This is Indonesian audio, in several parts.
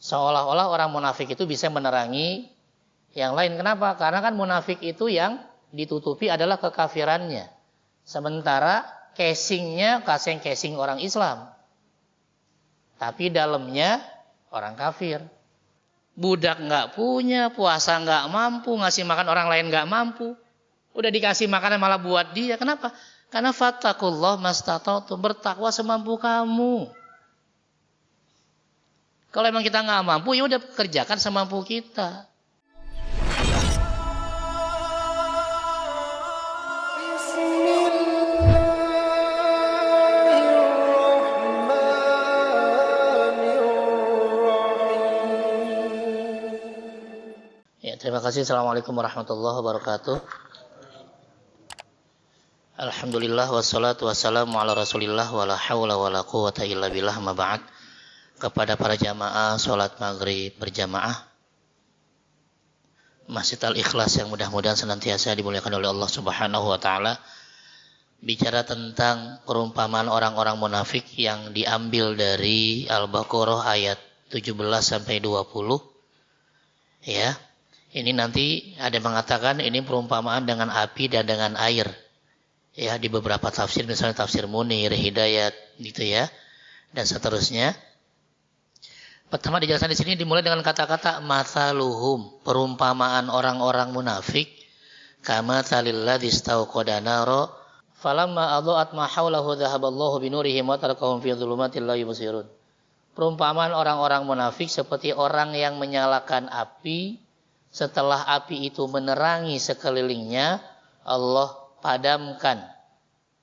Seolah-olah orang munafik itu bisa menerangi yang lain. Kenapa? Karena kan munafik itu yang ditutupi adalah kekafirannya. Sementara casingnya casing orang Islam. Tapi dalamnya orang kafir. Budak nggak punya, puasa nggak mampu, ngasih makan orang lain nggak mampu. Udah dikasih makanan malah buat dia. Kenapa? Karena fattakullah mastata'tum, bertakwa semampu kamu. Kalau emang kita nggak mampu, ya udah kerjakan semampu kita. Terima kasih. Assalamualaikum warahmatullahi wabarakatuh. Alhamdulillah wassalatu wassalamu ala rasulillah wa la hawla wa la quwata illa billah ma ba'd. Kepada para jamaah sholat maghrib berjamaah Masjid Al-Ikhlas yang mudah-mudahan senantiasa dimuliakan oleh Allah Subhanahu wa taala. Bicara tentang perumpamaan orang-orang munafik yang diambil dari Al-Baqarah ayat 17 sampai 20. Ya. Ini nanti ada yang mengatakan ini perumpamaan dengan api dan dengan air. Ya, di beberapa tafsir, misalnya tafsir Munir, Hidayat, gitu ya. Dan seterusnya. Pertama dijelaskan di sini dimulai dengan kata-kata mathaluhum, perumpamaan orang-orang munafik, kama talilladzi istauqada nara, falamma adha'at ma haulahu dhahaballahu binurihim wa tarakahum fi dhulumatil la yubsirun. Perumpamaan orang-orang munafik seperti orang yang menyalakan api. Setelah api itu menerangi sekelilingnya, Allah padamkan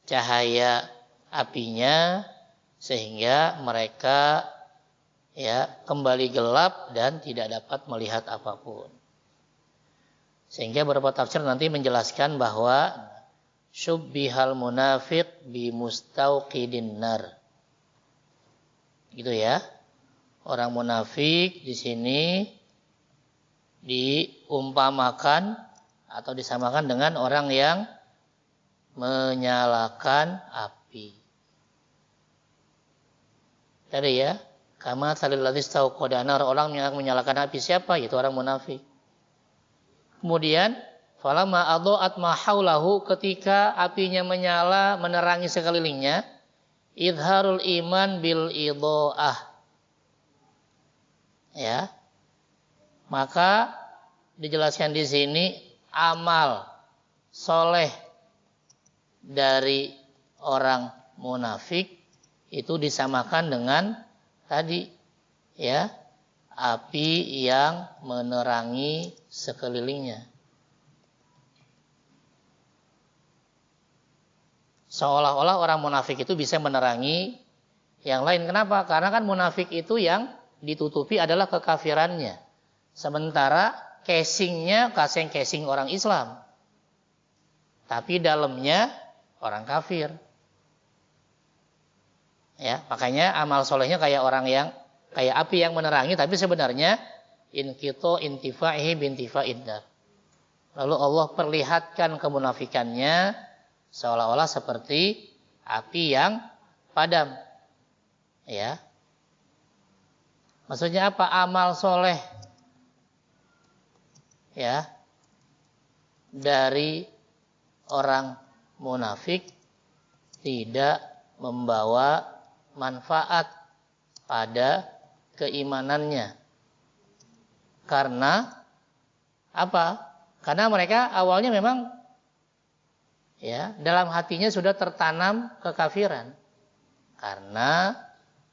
cahaya apinya sehingga mereka kembali gelap dan tidak dapat melihat apapun. Sehingga beberapa tafsir nanti menjelaskan bahwa syubbihal munafiq bi mustauqidin nar. Gitu ya. Orang munafik di sini diumpamakan atau disamakan dengan orang yang menyalakan api. Tadi ya, kama talilladzi istauqada nar, orang yang menyalakan api siapa? Yaitu orang munafik. Kemudian falamma adha'at ma haulahu, ketika apinya menyala menerangi sekelilingnya, idharul iman bil idha'ah. Ya. Maka dijelaskan di sini amal soleh dari orang munafik itu disamakan dengan tadi ya, api yang menerangi sekelilingnya. Seolah-olah orang munafik itu bisa menerangi yang lain. Kenapa? Karena kan munafik itu yang ditutupi adalah kekafirannya. Sementara casingnya casing orang Islam. Tapi dalamnya orang kafir. Ya, makanya amal solehnya kayak api yang menerangi, tapi sebenarnya inqito intifaihi bintifa'id nar. Lalu Allah perlihatkan kemunafikannya seolah-olah seperti api yang padam. Ya. Maksudnya apa? Amal soleh ya dari orang munafik tidak membawa manfaat pada keimanannya. Karena apa? Karena mereka awalnya memang ya dalam hatinya sudah tertanam kekafiran. Karena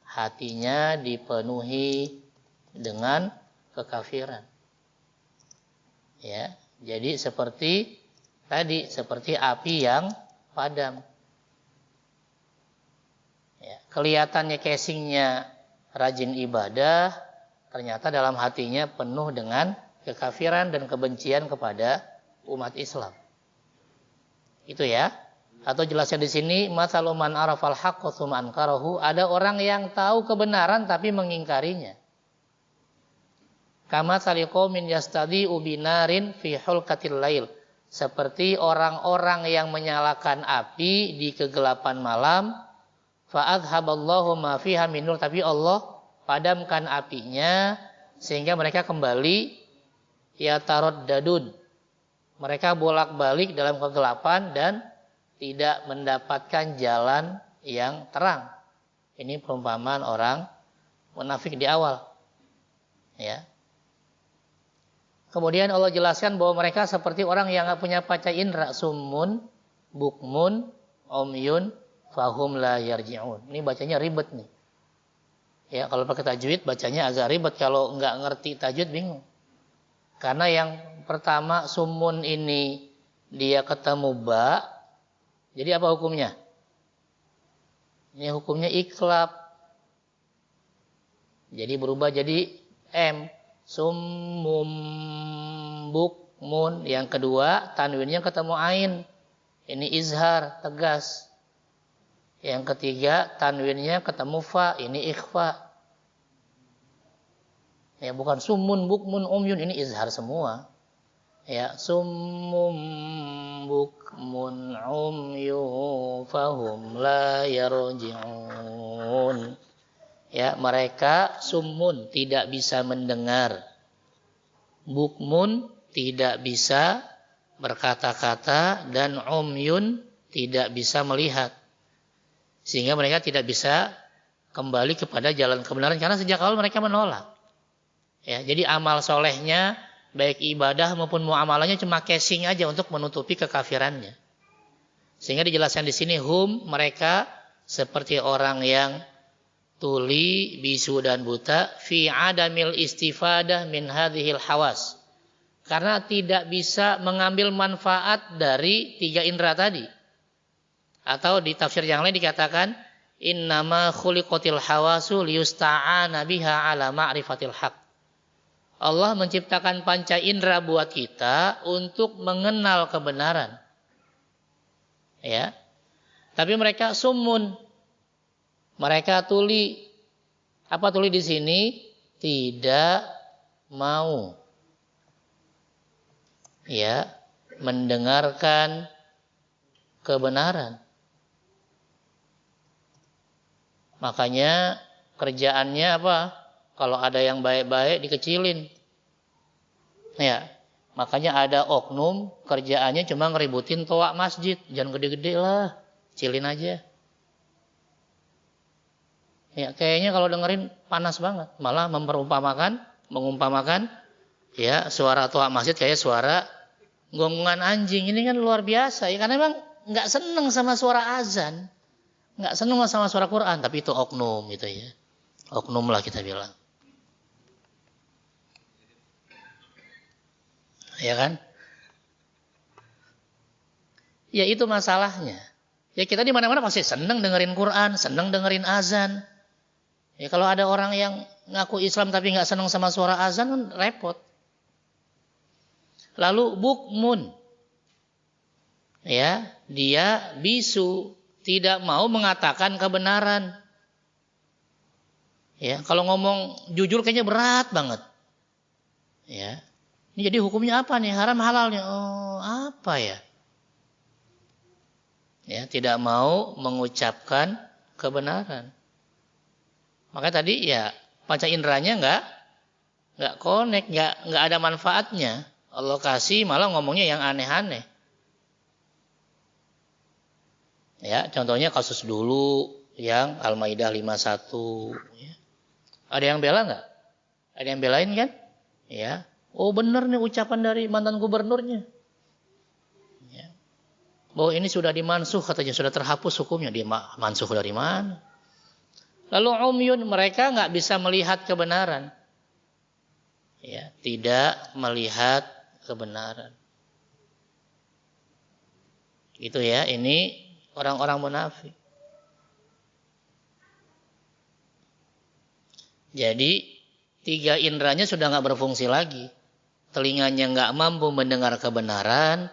hatinya dipenuhi dengan kekafiran. Ya, jadi seperti api yang padam. Ya, kelihatannya casingnya rajin ibadah, ternyata dalam hatinya penuh dengan kekafiran dan kebencian kepada umat Islam. Itu ya. Atau jelasnya di sini, mathalu man arafal haqqa tsumma ankarahu, ada orang yang tahu kebenaran tapi mengingkarinya. Kama saliqaumin yastadi'u binarin fi hulqatil lail, seperti orang-orang yang menyalakan api di kegelapan malam, fa adhaballahu ma fiha min nur, tapi Allah padamkan apinya sehingga mereka kembali ya taraddadun. Mereka bolak-balik dalam kegelapan dan tidak mendapatkan jalan yang terang. Ini perumpamaan orang munafik di awal. Ya. Kemudian Allah jelaskan bahwa mereka seperti orang yang enggak punya panca indera, summun, bukmun, umyun, fahum la yarji'un. Ini bacanya ribet nih. Ya, kalau pakai tajwid bacanya agak ribet, kalau enggak ngerti tajwid bingung. Karena yang pertama summun ini dia ketemu ba, jadi apa hukumnya? Ini hukumnya iklab. Jadi berubah jadi m. Summum bukmun. Yang kedua tanwinnya ketemu ain. Ini izhar, tegas. Yang ketiga tanwinnya ketemu fa. Ini ikhfa. Ya, bukan summun bukmun umyun, ini izhar semua. Ya, summum bukmun umyun fahum la yarji'un. Ya, mereka summun tidak bisa mendengar. Bukmun tidak bisa berkata-kata dan umyun tidak bisa melihat. Sehingga mereka tidak bisa kembali kepada jalan kebenaran karena sejak awal mereka menolak. Ya, jadi amal solehnya baik ibadah maupun muamalahnya cuma casing aja untuk menutupi kekafirannya. Sehingga dijelaskan di sini mereka seperti orang yang tuli, bisu dan buta fi adamil istifadah min hadhil hawas. Karena tidak bisa mengambil manfaat dari 3 indera tadi. Atau di tafsir yang lain dikatakan innama khuliqatil hawasu liyusta'ana biha ala ma'rifatil haq. Allah menciptakan panca indera buat kita untuk mengenal kebenaran. Ya. Tapi mereka summun. Mereka tuli. Apa tuli di sini? Tidak mau. Ya, mendengarkan kebenaran. Makanya kerjaannya apa? Kalau ada yang baik-baik dikecilin. Ya, makanya ada oknum kerjaannya cuma ngeributin toa masjid. Jangan gede-gede lah, kecilin aja. Ya, kayaknya kalau dengerin panas banget. Malah mengumpamakan ya suara toa masjid kayak suara gonggongan anjing. Ini kan luar biasa ya, karena memang nggak seneng sama suara azan. Nggak seneng sama suara Quran, tapi itu oknum gitu ya. Oknum lah kita bilang. Ya kan? Ya itu masalahnya. Ya kita di mana-mana pasti seneng dengerin Quran, seneng dengerin azan. Ya kalau ada orang yang ngaku Islam tapi nggak seneng sama suara azan kan repot. Lalu bukmun. Ya, dia bisu, tidak mau mengatakan kebenaran. Ya, kalau ngomong jujur kayaknya berat banget. Ya. Ini jadi hukumnya apa nih? Haram halalnya? Oh, apa ya? Ya, tidak mau mengucapkan kebenaran. Maka tadi ya panca inderanya enggak connect, enggak ada manfaatnya. Allah kasih malah ngomongnya yang aneh-aneh. Ya, contohnya kasus dulu yang Al-Maidah 51 ya. Ada yang bela enggak? Ada yang belain kan? Ya. Oh benar nih ucapan dari mantan gubernurnya. Ya. Bahwa ini sudah dimansuh katanya, sudah terhapus hukumnya. Dia mansuh dari mana? Lalu umyun, mereka nggak bisa melihat kebenaran. Ya, tidak melihat kebenaran. Gitu ya, ini orang-orang munafik. Jadi 3 inderanya sudah nggak berfungsi lagi. Telinganya nggak mampu mendengar kebenaran,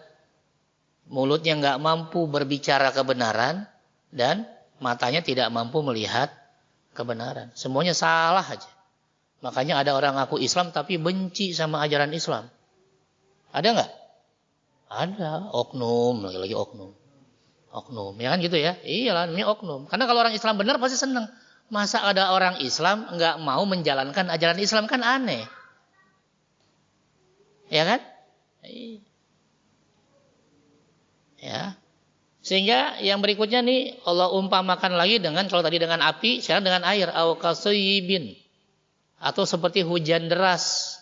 mulutnya nggak mampu berbicara kebenaran, dan matanya tidak mampu melihat kebenaran. Semuanya salah aja. Makanya ada orang ngaku Islam tapi benci sama ajaran Islam. Ada nggak? Ada. Oknum, lagi oknum. Oknum, ya kan gitu ya? Iyalah, ini oknum. Karena kalau orang Islam benar pasti senang. Masa ada orang Islam nggak mau menjalankan ajaran Islam, kan aneh. Ya kan? Ya. Sehingga yang berikutnya nih Allah umpamakan lagi dengan, kalau tadi dengan api, sekarang dengan air. Au kasayibin. Atau seperti hujan deras.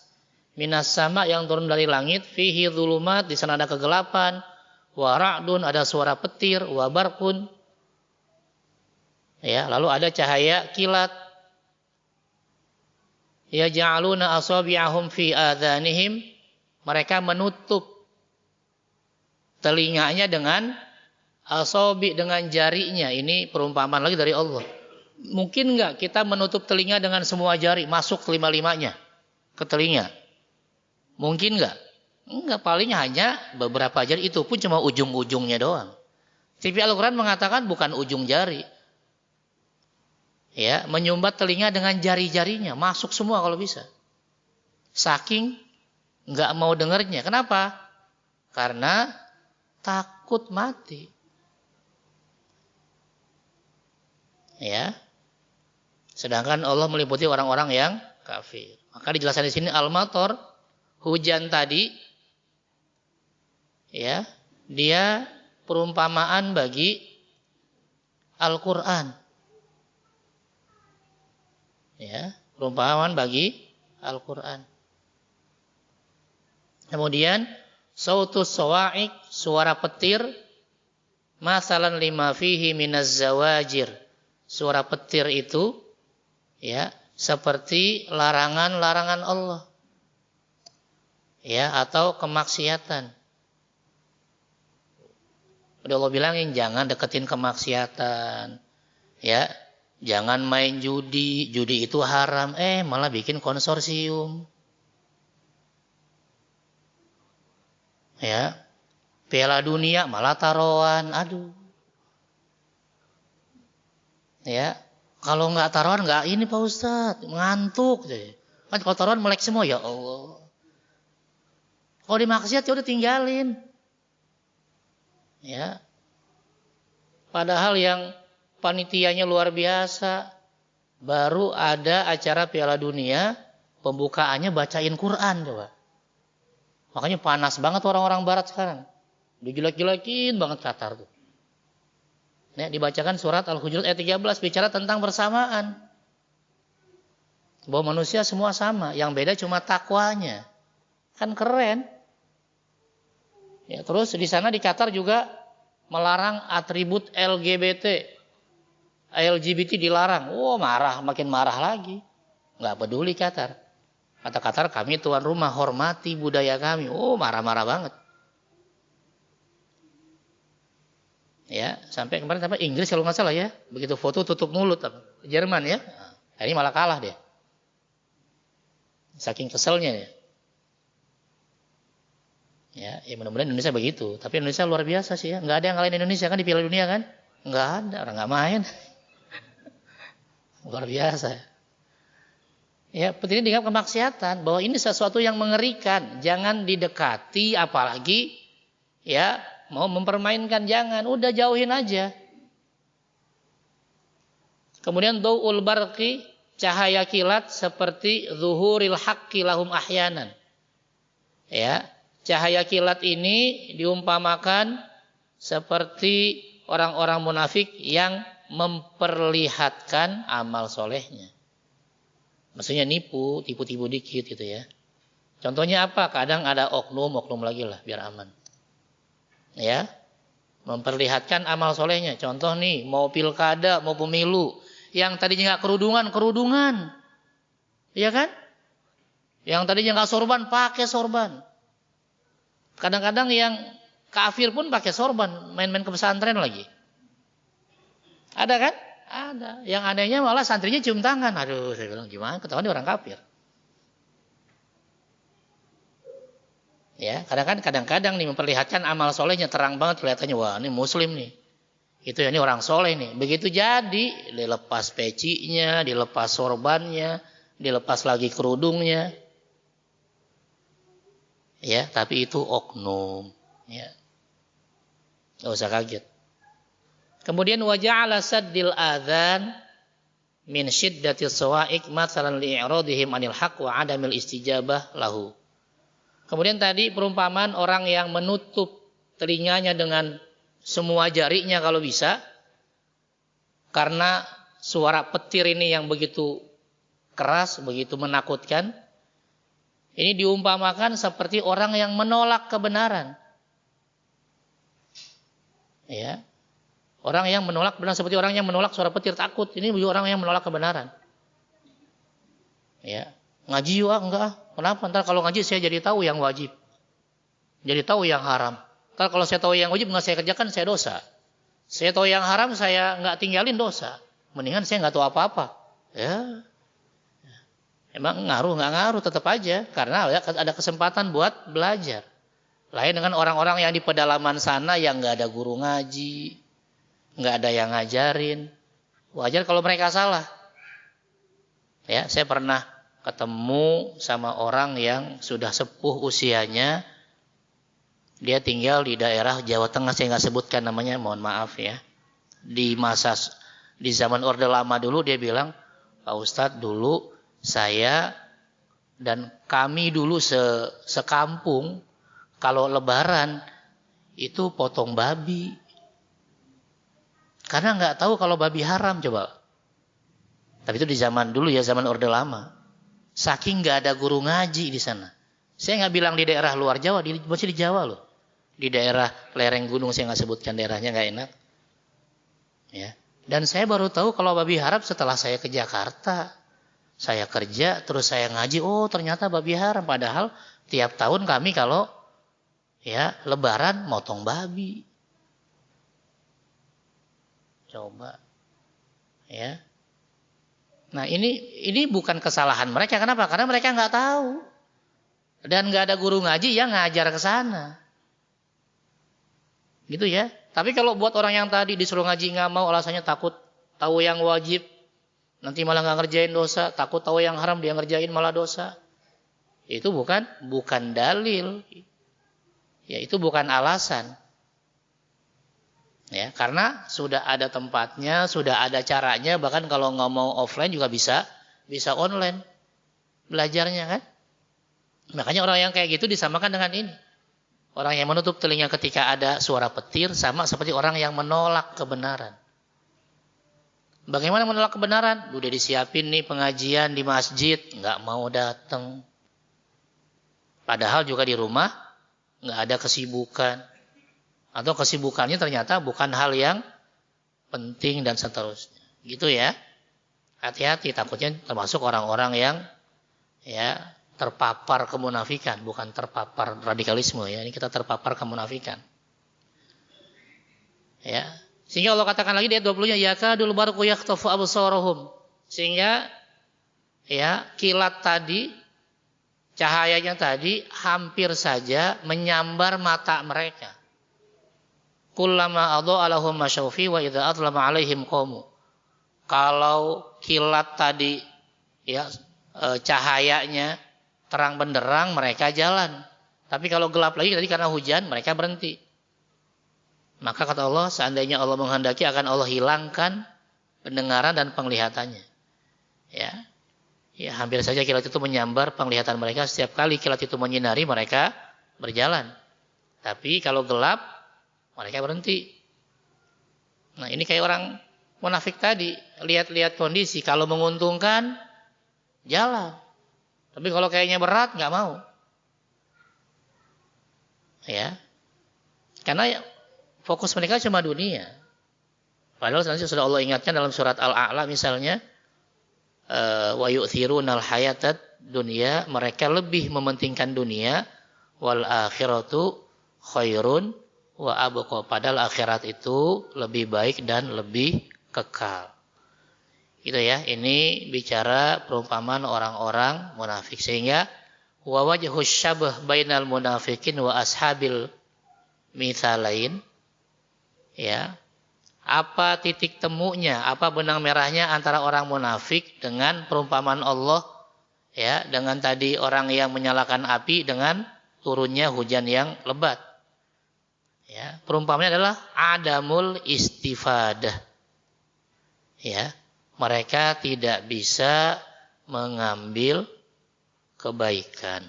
Minas sama, yang turun dari langit. Fihi dhulumat, di sana ada kegelapan. Wa ra'dun, ada suara petir. Wa barkun. Ya, lalu ada cahaya kilat. Ya ja'aluna asabi'ahum fi adhanihim. Mereka menutup telinganya dengan asabi, dengan jarinya. Ini perumpamaan lagi dari Allah. Mungkin enggak kita menutup telinga dengan semua jari, masuk lima-limanya ke telinga? Mungkin enggak? Enggak, paling hanya beberapa jari, itu pun cuma ujung-ujungnya doang. Tapi Al-Quran mengatakan bukan ujung jari. Ya, menyumbat telinga dengan jari-jarinya, masuk semua kalau bisa. Saking enggak mau dengarnya. Kenapa? Karena takut mati. Ya. Sedangkan Allah meliputi orang-orang yang kafir. Maka dijelaskan di sini al-matar, hujan tadi, ya, dia perumpamaan bagi Al-Qur'an. Ya, perumpamaan bagi Al-Qur'an. Kemudian sautus sawa'iq, suara petir, masalan lima fihi minaz zawajir. Suara petir itu, ya, seperti larangan-larangan Allah. Ya, atau kemaksiatan. Udah Allah bilangin jangan deketin kemaksiatan. Ya, jangan main judi, judi itu haram. Malah bikin konsorsium. Ya, Piala Dunia malah taruhan. Aduh. Ya, kalau nggak taruhan nggak ini Pak Ustadz, ngantuk. Kan kalau taruhan melek semua, ya Allah. Kalau di maksiat ya udah tinggalin. Ya. Padahal yang panitianya luar biasa, baru ada acara Piala Dunia, pembukaannya bacain Quran coba. Makanya panas banget orang-orang barat sekarang. Dijelek-jelekin banget Qatar tuh. Ya, dibacakan surat Al-Hujurat ayat 13 bicara tentang bersamaan. Bahwa manusia semua sama, yang beda cuma takwanya. Kan keren. Ya, terus di sana di Qatar juga melarang atribut LGBT. LGBT dilarang. Marah, makin marah lagi. Enggak peduli Qatar. Kata Qatar, kami tuan rumah, hormati budaya kami. Marah-marah banget. Ya, sampai kemarin Inggris kalau nggak salah ya, begitu foto tutup mulut, Jerman ya, ini malah kalah dia, saking keselnya ya. Ya mudah-mudahan Indonesia begitu, tapi Indonesia luar biasa sih ya, nggak ada yang ngalahin Indonesia kan di Piala Dunia kan, nggak ada, orang nggak main, luar biasa. Ya, penting diingat kemaksiatan, bahwa ini sesuatu yang mengerikan, jangan didekati, apalagi ya. Mau mempermainkan, jangan, udah jauhin aja. Kemudian dau'ul barqi, cahaya kilat seperti zuhuril haqqi lahum ahyanan. Ya, cahaya kilat ini diumpamakan seperti orang-orang munafik yang memperlihatkan amal solehnya. Maksudnya tipu-tipu dikit gitu ya. Contohnya apa? Kadang ada oknum lagi lah biar aman. Ya, memperlihatkan amal solehnya. Contoh nih, mau pilkada, mau pemilu, yang tadinya nggak kerudungan, ya kan? Yang tadinya nggak sorban, pakai sorban. Kadang-kadang yang kafir pun pakai sorban, main-main ke pesantren lagi. Ada kan? Ada. Yang anehnya malah santrinya cium tangan. Aduh, saya bilang gimana? Ketahuan dia orang kafir. Ya, kadang-kadang nih memperlihatkan amal solehnya terang banget kelihatannya, wah ini muslim nih. Itu ya, ini orang soleh nih. Begitu jadi, dilepas pecinya, dilepas sorbannya, dilepas lagi kerudungnya. Ya, tapi itu oknum. Ya. Gak usah kaget. Kemudian waja'ala saddil adzan, min syiddati sawa'iq mathalan li'i'radihim 'anil haqq wa 'adamil istijabah lahu. Kemudian tadi perumpamaan orang yang menutup telinganya dengan semua jarinya kalau bisa, karena suara petir ini yang begitu keras, begitu menakutkan. Ini diumpamakan seperti orang yang menolak kebenaran. Ya. Orang yang menolak kebenaran seperti orang yang menolak suara petir, takut. Ini orang yang menolak kebenaran. Ya. Ngaji ya enggak. Kenapa? Ntar kalau ngaji saya jadi tahu yang wajib. Jadi tahu yang haram. Ntar kalau saya tahu yang wajib enggak saya kerjakan, saya dosa. Saya tahu yang haram, saya enggak tinggalin, dosa. Mendingan saya enggak tahu apa-apa. Ya. Emang ngaruh, enggak ngaruh, tetap aja. Karena ada kesempatan buat belajar. Lain dengan orang-orang yang di pedalaman sana yang enggak ada guru ngaji. Enggak ada yang ngajarin. Wajar kalau mereka salah. Ya, saya pernah ketemu sama orang yang sudah sepuh usianya. Dia tinggal di daerah Jawa Tengah, saya nggak sebutkan namanya, mohon maaf ya. Di zaman Orde Lama dulu dia bilang, Pak Ustadz, dulu saya dan kami dulu sekampung kalau lebaran itu potong babi. Karena nggak tahu kalau babi haram, coba. Tapi itu di zaman dulu ya, zaman Orde Lama. Saking nggak ada guru ngaji di sana. Saya nggak bilang di daerah luar Jawa, masih di Jawa loh. Di daerah lereng gunung, saya nggak sebutkan daerahnya, nggak enak. Ya. Dan saya baru tahu kalau babi haram setelah saya ke Jakarta. Saya kerja, terus saya ngaji, oh ternyata babi haram. Padahal tiap tahun kami kalau ya lebaran motong babi. Coba. Ya. Nah ini bukan kesalahan mereka. Kenapa? Karena mereka nggak tahu. Dan nggak ada guru ngaji yang ngajar ke sana. Gitu ya. Tapi kalau buat orang yang tadi disuruh ngaji nggak mau, alasannya takut tahu yang wajib, nanti malah nggak ngerjain dosa. Takut tahu yang haram, dia ngerjain malah dosa. Itu bukan dalil. Ya, itu bukan alasan. Ya, karena sudah ada tempatnya, sudah ada caranya, bahkan kalau nggak mau offline juga bisa online belajarnya kan. Makanya orang yang kayak gitu disamakan dengan ini. Orang yang menutup telinga ketika ada suara petir sama seperti orang yang menolak kebenaran. Bagaimana menolak kebenaran? Udah disiapin nih pengajian di masjid, nggak mau datang. Padahal juga di rumah nggak ada kesibukan. Atau kesibukannya ternyata bukan hal yang penting dan seterusnya. Gitu ya. Hati-hati, takutnya termasuk orang-orang yang ya terpapar kemunafikan, bukan terpapar radikalisme ya. Ini kita terpapar kemunafikan. Ya. Sehingga Allah katakan lagi di ayat 20-nya, yakadul barqu yakhtafu absarahum. Sehingga ya kilat tadi, cahayanya tadi hampir saja menyambar mata mereka. Kullama adha'a lahum masyaufi wa idza adlama 'alaihim qamu. Kalau kilat tadi ya cahayanya terang benderang, mereka jalan. Tapi kalau gelap lagi tadi karena hujan, mereka berhenti. Maka kata Allah, seandainya Allah menghendaki akan Allah hilangkan pendengaran dan penglihatannya. Ya. Ya, hampir saja kilat itu menyambar penglihatan mereka. Setiap kali kilat itu menyinari, mereka berjalan. Tapi kalau gelap, mereka berhenti. Nah, ini kayak orang munafik tadi. Lihat-lihat kondisi. Kalau menguntungkan, jalan. Tapi kalau kayaknya berat, nggak mau. Ya. Karena fokus mereka cuma dunia. Padahal nanti sudah Allah ingatkan dalam surat Al-A'la misalnya. Wa yu'thirunal hayatad dunya. Mereka lebih mementingkan dunia. Wal akhiratu khairun wa abqa. Padahal akhirat itu lebih baik dan lebih kekal. Gitu ya. Ini bicara perumpamaan orang-orang munafik. Sehingga wa wajhus syabah bainal munafikin wa ashabil mitsalain. Ya. Apa titik temunya, apa benang merahnya antara orang munafik dengan perumpamaan Allah, ya, dengan tadi orang yang menyalakan api dengan turunnya hujan yang lebat. Ya, perumpamannya adalah adamul istifadah. Ya, mereka tidak bisa mengambil kebaikan.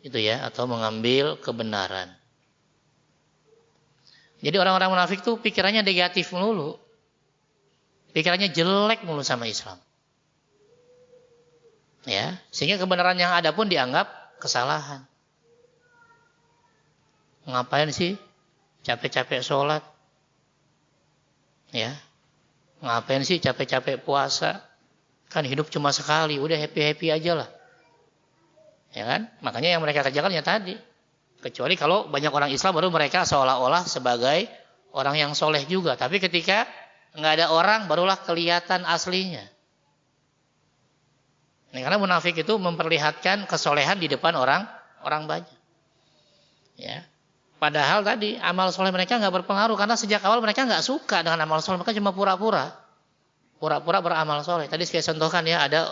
Itu ya, atau mengambil kebenaran. Jadi orang-orang munafik tuh pikirannya negatif melulu. Pikirannya jelek mulu sama Islam. Ya, sehingga kebenaran yang ada pun dianggap kesalahan. Ngapain sih capek-capek sholat? Ya, ngapain sih capek-capek puasa? Kan hidup cuma sekali, udah happy-happy aja lah. Ya kan? Makanya yang mereka kerjakan ya tadi. Kecuali kalau banyak orang Islam baru mereka seolah-olah sebagai orang yang soleh juga. Tapi ketika nggak ada orang barulah kelihatan aslinya. Nah, karena munafik itu memperlihatkan kesolehan di depan orang banyak. Ya. Padahal tadi amal soleh mereka nggak berpengaruh karena sejak awal mereka nggak suka dengan amal soleh, mereka cuma pura-pura beramal soleh. Tadi saya contohkan ya, ada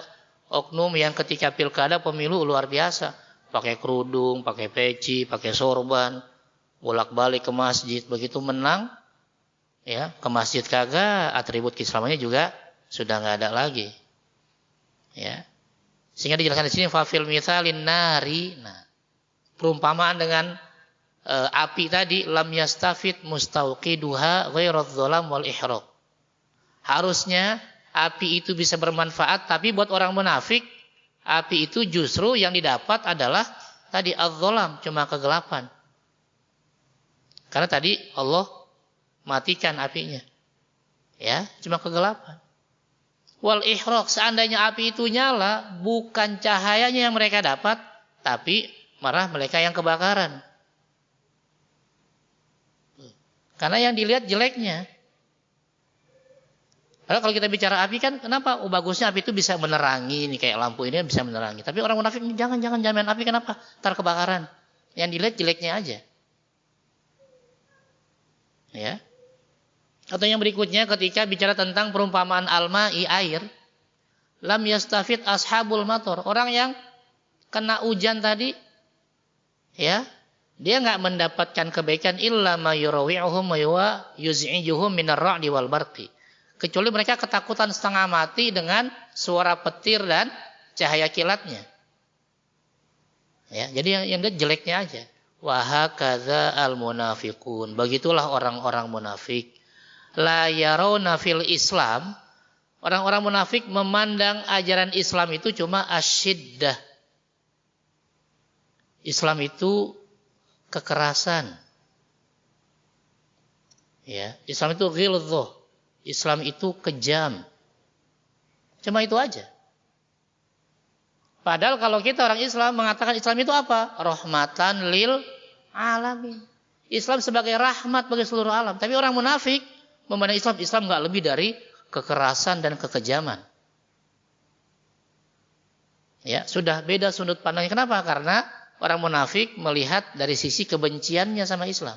oknum yang ketika pilkada pemilu luar biasa, pakai kerudung, pakai peci, pakai sorban, bolak-balik ke masjid, begitu menang, ya ke masjid kagak, atribut keislamannya juga sudah nggak ada lagi, ya. Sehingga dijelaskan di sini fafil mitsalin nari. Nah, perumpamaan dengan api tadi lam yastafid mustauqiduha ghairadz dzalam wal ihraq. Harusnya api itu bisa bermanfaat, tapi buat orang munafik api itu justru yang didapat adalah tadi adz-dzalam, cuma kegelapan. Karena tadi Allah matikan apinya. Ya, cuma kegelapan. Wal ihraq, seandainya api itu nyala, bukan cahayanya yang mereka dapat, tapi malah mereka yang kebakaran. Karena yang dilihat jeleknya. Kalau kita bicara api kan, kenapa? Bagusnya api itu bisa menerangi, nih kayak lampu ini bisa menerangi. Tapi orang munafik jangan main api, kenapa? Ntar kebakaran. Yang dilihat jeleknya aja. Ya. Atau yang berikutnya ketika bicara tentang perumpamaan al-ma'i, air, lam yastafid ashabul mator, orang yang kena hujan tadi, ya, dia nggak mendapatkan kebaikan illa ma yurawi'uhum wa yuz'ijuhum minar ra'di wal barqi, kecuali mereka ketakutan setengah mati dengan suara petir dan cahaya kilatnya. Ya, jadi yang jeleknya aja. Wa hakadza al munafiqun, begitulah orang-orang munafik. La yarawna fil Islam, orang-orang munafik memandang ajaran Islam itu cuma asyiddah. Islam itu kekerasan. Ya, Islam itu ghilzah. Islam itu kejam. Cuma itu aja. Padahal kalau kita orang Islam mengatakan Islam itu apa? Rahmatan lil alamin. Islam sebagai rahmat bagi seluruh alam. Tapi orang munafik memandang Islam nggak lebih dari kekerasan dan kekejaman. Ya, sudah beda sudut pandangnya. Kenapa? Karena orang munafik melihat dari sisi kebenciannya sama Islam.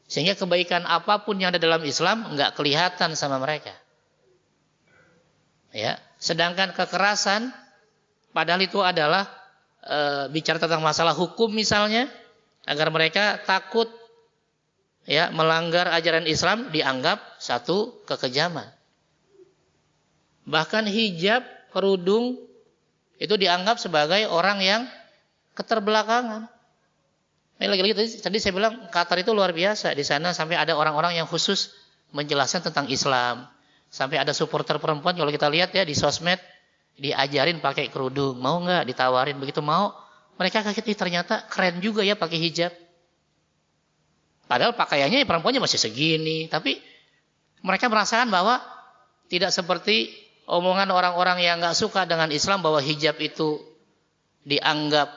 Sehingga kebaikan apapun yang ada dalam Islam nggak kelihatan sama mereka. Ya, sedangkan kekerasan, padahal itu adalah bicara tentang masalah hukum misalnya, agar mereka takut ya melanggar ajaran Islam, dianggap satu kekejaman. Bahkan hijab, kerudung itu dianggap sebagai orang yang keterbelakangan. Ini lagi-lagi tadi saya bilang Qatar itu luar biasa. Di sana sampai ada orang-orang yang khusus menjelaskan tentang Islam. Sampai ada supporter perempuan, kalau kita lihat ya di sosmed, diajarin pakai kerudung. Mau nggak? Ditawarin, begitu mau. Mereka kaget, ternyata keren juga ya pakai hijab. Padahal pakaiannya perempuannya masih segini, tapi mereka merasakan bahwa tidak seperti omongan orang-orang yang nggak suka dengan Islam bahwa hijab itu dianggap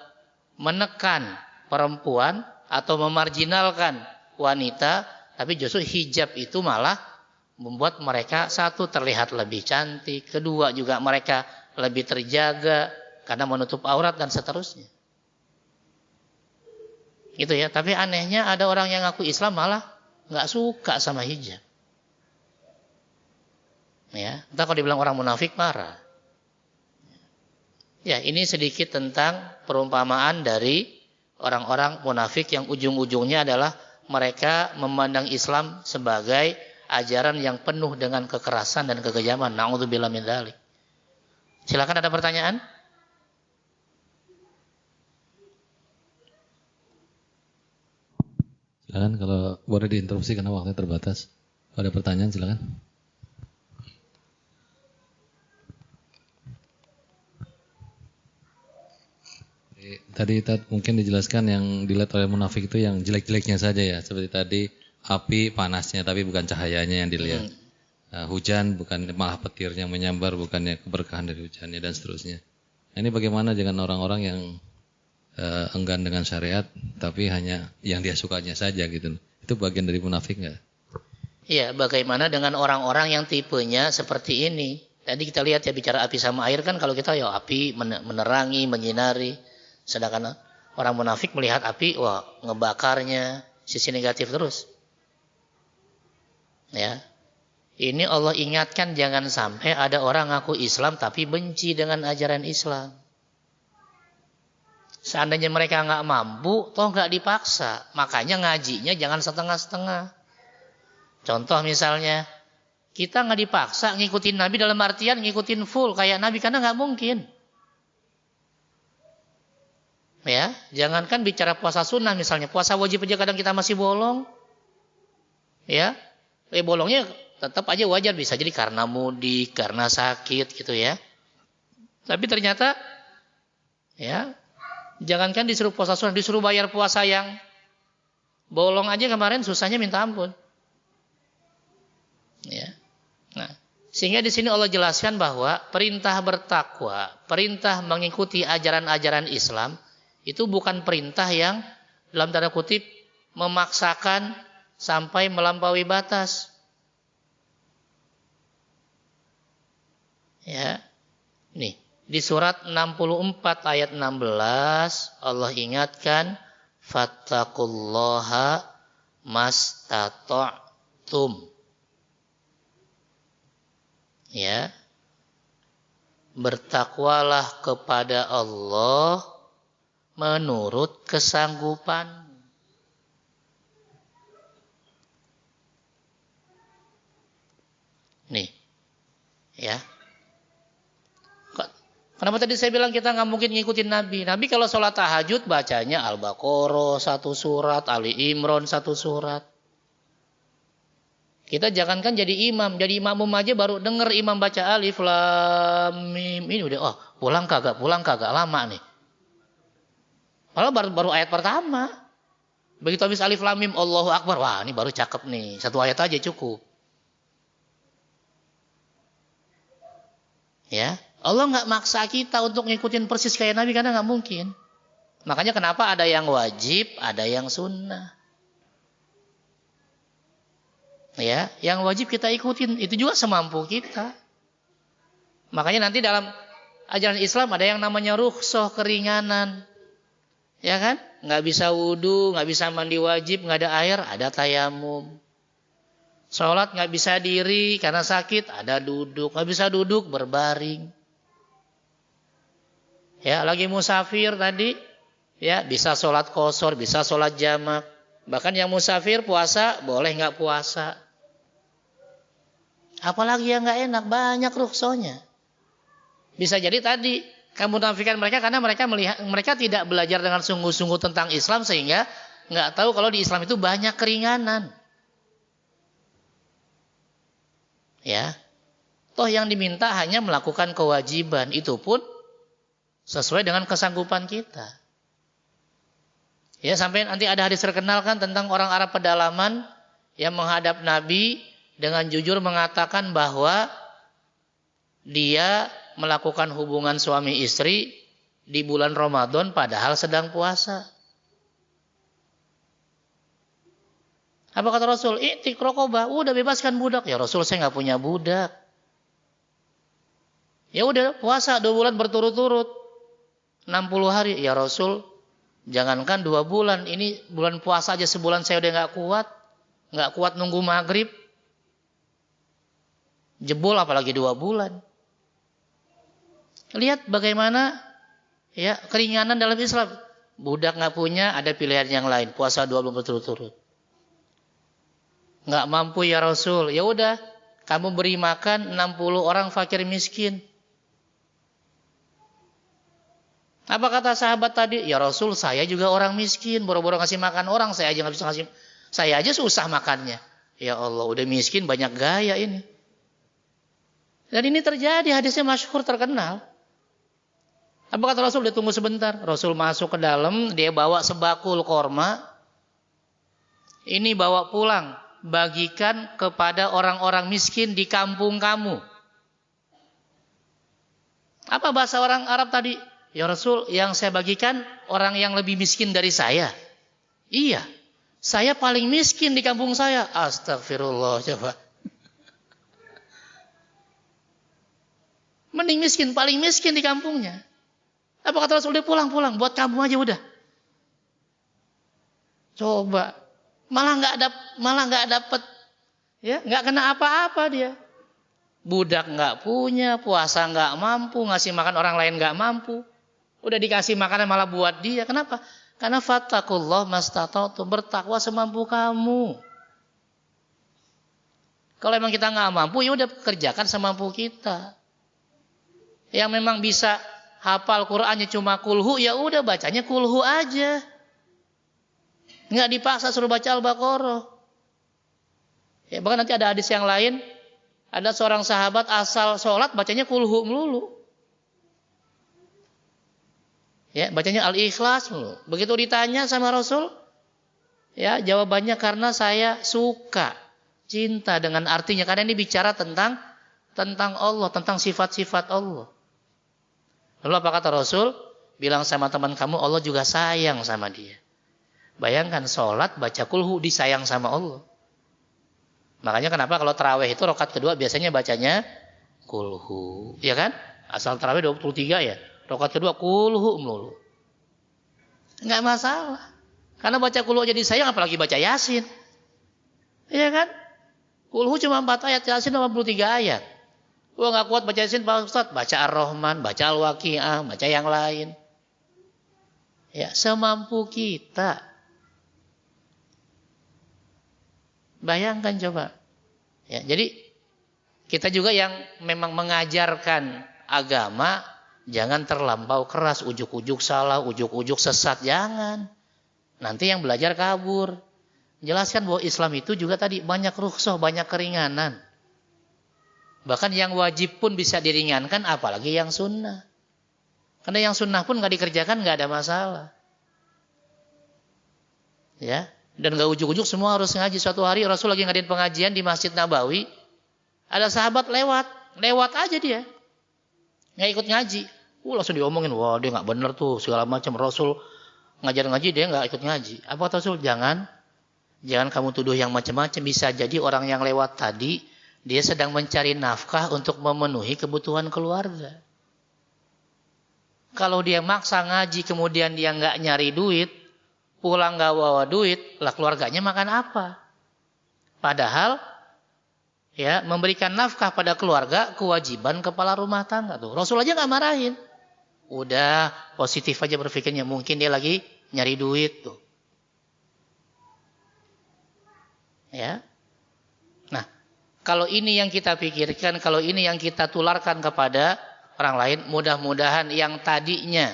menekan perempuan atau memarginalkan wanita, tapi justru hijab itu malah membuat mereka satu terlihat lebih cantik, kedua juga mereka lebih terjaga karena menutup aurat dan seterusnya. Gitu ya, tapi anehnya ada orang yang ngaku Islam malah nggak suka sama hijab. Ya, entah kalau dibilang orang munafik marah. Ya, ini sedikit tentang perumpamaan dari orang-orang munafik yang ujung-ujungnya adalah mereka memandang Islam sebagai ajaran yang penuh dengan kekerasan dan kekejaman. Na'udzubillah min dzalik. Silakan, ada pertanyaan? Silakan, kalau boleh diinterupsi karena waktunya terbatas. Kalau ada pertanyaan silakan. Tadi mungkin dijelaskan yang dilihat oleh munafik itu yang jelek-jeleknya saja ya. Seperti tadi api panasnya tapi bukan cahayanya yang dilihat. Hujan bukan malah petirnya menyambar, bukannya keberkahan dari hujannya dan seterusnya. Nah, ini bagaimana dengan orang-orang yang enggan dengan syariat tapi hanya yang dia sukanya saja gitu. Itu bagian dari munafik enggak? Iya, bagaimana dengan orang-orang yang tipenya seperti ini? Tadi kita lihat ya, bicara api sama air kan, kalau kita ya api menerangi, menyinari. Sedangkan orang munafik melihat api, wah ngebakarnya, sisi negatif terus. Ya, ini Allah ingatkan jangan sampai ada orang ngaku Islam tapi benci dengan ajaran Islam. Seandainya mereka nggak mampu, toh nggak dipaksa. Makanya ngajinya jangan setengah-setengah. Contoh misalnya, kita nggak dipaksa ngikutin Nabi dalam artian ngikutin full kayak Nabi, karena nggak mungkin. Ya, jangankan bicara puasa sunnah misalnya, puasa wajib aja kadang kita masih bolong. Ya, bolongnya tetap aja wajar, bisa jadi karena mudik, karena sakit gitu ya. Tapi ternyata, ya, jangankan disuruh puasa sunnah, disuruh bayar puasa yang bolong aja kemarin susahnya minta ampun. Ya, nah, sehingga di sini Allah jelaskan bahwa perintah bertakwa, perintah mengikuti ajaran-ajaran Islam, itu bukan perintah yang dalam tanda kutip memaksakan sampai melampaui batas. Ya. Nih, di surat 64 ayat 16 Allah ingatkan fattaqullaha mastata'tum. Ya. Bertakwalah kepada Allah menurut kesanggupan. Nih, ya. Kenapa tadi saya bilang kita nggak mungkin ngikutin Nabi? Nabi kalau sholat tahajud bacanya Al-Baqarah 1 surat, Ali Imran 1 surat. Kita jangankan jadi makmum aja baru denger imam baca Alif Lam Mim, ini udah pulang kagak lama nih. Padahal baru ayat pertama. Begitu habis Alif Lam Mim Allahu Akbar, wah ini baru cakep nih. 1 ayat aja cukup. Ya, Allah nggak maksa kita untuk ngikutin persis kayak Nabi karena nggak mungkin. Makanya kenapa ada yang wajib, ada yang sunnah. Ya, yang wajib kita ikutin, itu juga semampu kita. Makanya nanti dalam ajaran Islam ada yang namanya rukhsah, keringanan. Ya kan? Nggak bisa wudu, nggak bisa mandi wajib, nggak ada air, ada tayamum. Sholat nggak bisa diri karena sakit, ada duduk. Nggak bisa duduk, berbaring. Ya, lagi musafir tadi, ya bisa sholat qashar, bisa sholat jamak. Bahkan yang musafir puasa, boleh nggak puasa. Apalagi yang nggak enak, banyak rukhsahnya. Bisa jadi tadi kamu nafikan mereka karena mereka tidak belajar dengan sungguh-sungguh tentang Islam sehingga nggak tahu kalau di Islam itu banyak keringanan. Ya, toh yang diminta hanya melakukan kewajiban, itu pun sesuai dengan kesanggupan kita. Ya, sampai nanti ada hadis terkenal kan tentang orang Arab pedalaman yang menghadap Nabi dengan jujur mengatakan bahwa dia melakukan hubungan suami istri di bulan Ramadan padahal sedang puasa. Apa kata Rasul? I'tik raqabah, udah bebaskan budak. Ya Rasul, saya nggak punya budak. Ya udah puasa 2 bulan berturut-turut. 60 hari. Ya Rasul, jangankan 2 bulan, ini bulan puasa aja sebulan saya udah nggak kuat. Nggak kuat nunggu maghrib. Jebol apalagi 2 bulan. Lihat bagaimana ya keringanan dalam Islam. Budak nggak punya, ada pilihan yang lain. Puasa 2 bulan berturut-turut. Nggak mampu ya Rasul. Ya udah, kamu beri makan 60 orang fakir miskin. Apa kata sahabat tadi? Ya Rasul, saya juga orang miskin, boro-boro ngasih makan orang, saya aja nggak bisa ngasih. Saya aja susah makannya. Ya Allah, udah miskin banyak gaya ini. Dan ini terjadi, hadisnya masyhur terkenal. Apa kata Rasul? Dia tunggu sebentar. Rasul masuk ke dalam, dia bawa sebakul korma. Ini bawa pulang, bagikan kepada orang-orang miskin di kampung kamu. Apa bahasa orang Arab tadi? Ya Rasul, yang saya bagikan orang yang lebih miskin dari saya. Iya, saya paling miskin di kampung saya. Astagfirullah, coba. Mending miskin, paling miskin di kampungnya. Apa kata Rasul? Dia pulang, buat kamu aja udah. Coba, malah nggak dapat, ya, nggak kena apa-apa dia. Budak nggak punya, puasa nggak mampu, ngasih makan orang lain nggak mampu. Udah dikasih makanan malah buat dia. Kenapa? Karena fattakullah mastata'tum, bertakwa semampu kamu. Kalau emang kita nggak mampu, ya udah kerjakan semampu kita. Yang memang bisa hafal Qur'annya cuma kulhu, ya udah bacanya kulhu aja. Nggak dipaksa suruh baca Al-Baqarah. Ya, bahkan nanti ada hadis yang lain, ada seorang sahabat asal sholat bacanya kulhu melulu. Ya, bacanya Al-Ikhlas melulu. Begitu ditanya sama Rasul, ya jawabannya karena saya suka, cinta dengan artinya. Karena ini bicara tentang Allah, tentang sifat-sifat Allah. Lalu apa kata Rasul? Bilang sama teman kamu, Allah juga sayang sama dia. Bayangkan sholat baca kulhu disayang sama Allah. Makanya kenapa kalau tarawih itu rakaat kedua biasanya bacanya kulhu, ya kan? Asal tarawih 23 ya. Rakaat kedua kulhu melulu. Enggak masalah. Karena baca kulhu aja disayang, apalagi baca Yasin. Iya kan? Kulhu cuma 4 ayat, Yasin 83 ayat. Wah, enggak kuat baca Yasin, Pak Ustaz, baca Ar-Rahman, baca Al-Waqiah, baca yang lain. Ya, semampu kita. Bayangkan coba. Ya, jadi kita juga yang memang mengajarkan agama, jangan terlampau keras, ujuk-ujuk salah, ujuk-ujuk sesat, jangan. Nanti yang belajar kabur. Jelaskan bahwa Islam itu juga tadi banyak rukhsah, banyak keringanan. Bahkan yang wajib pun bisa diringankan, apalagi yang sunnah. Karena yang sunnah pun nggak dikerjakan nggak ada masalah. Ya, dan nggak ujuk-ujuk semua harus ngaji. Suatu hari Rasul lagi ngadain pengajian di Masjid Nabawi, ada sahabat lewat aja dia, nggak ikut ngaji. Langsung diomongin, wah dia nggak bener tuh segala macam. Rasul ngajar ngaji dia nggak ikut ngaji. Apa kata Rasul? Jangan kamu tuduh yang macam-macam. Bisa jadi orang yang lewat tadi dia sedang mencari nafkah untuk memenuhi kebutuhan keluarga. Kalau dia maksa ngaji kemudian dia nggak nyari duit, pulang nggak bawa duit, lah keluarganya makan apa? Padahal ya memberikan nafkah pada keluarga kewajiban kepala rumah tangga tuh. Rasul aja nggak marahin. Udah positif aja berpikirnya, mungkin dia lagi nyari duit tuh. Ya. Nah, kalau ini yang kita pikirkan, kalau ini yang kita tularkan kepada orang lain, mudah-mudahan yang tadinya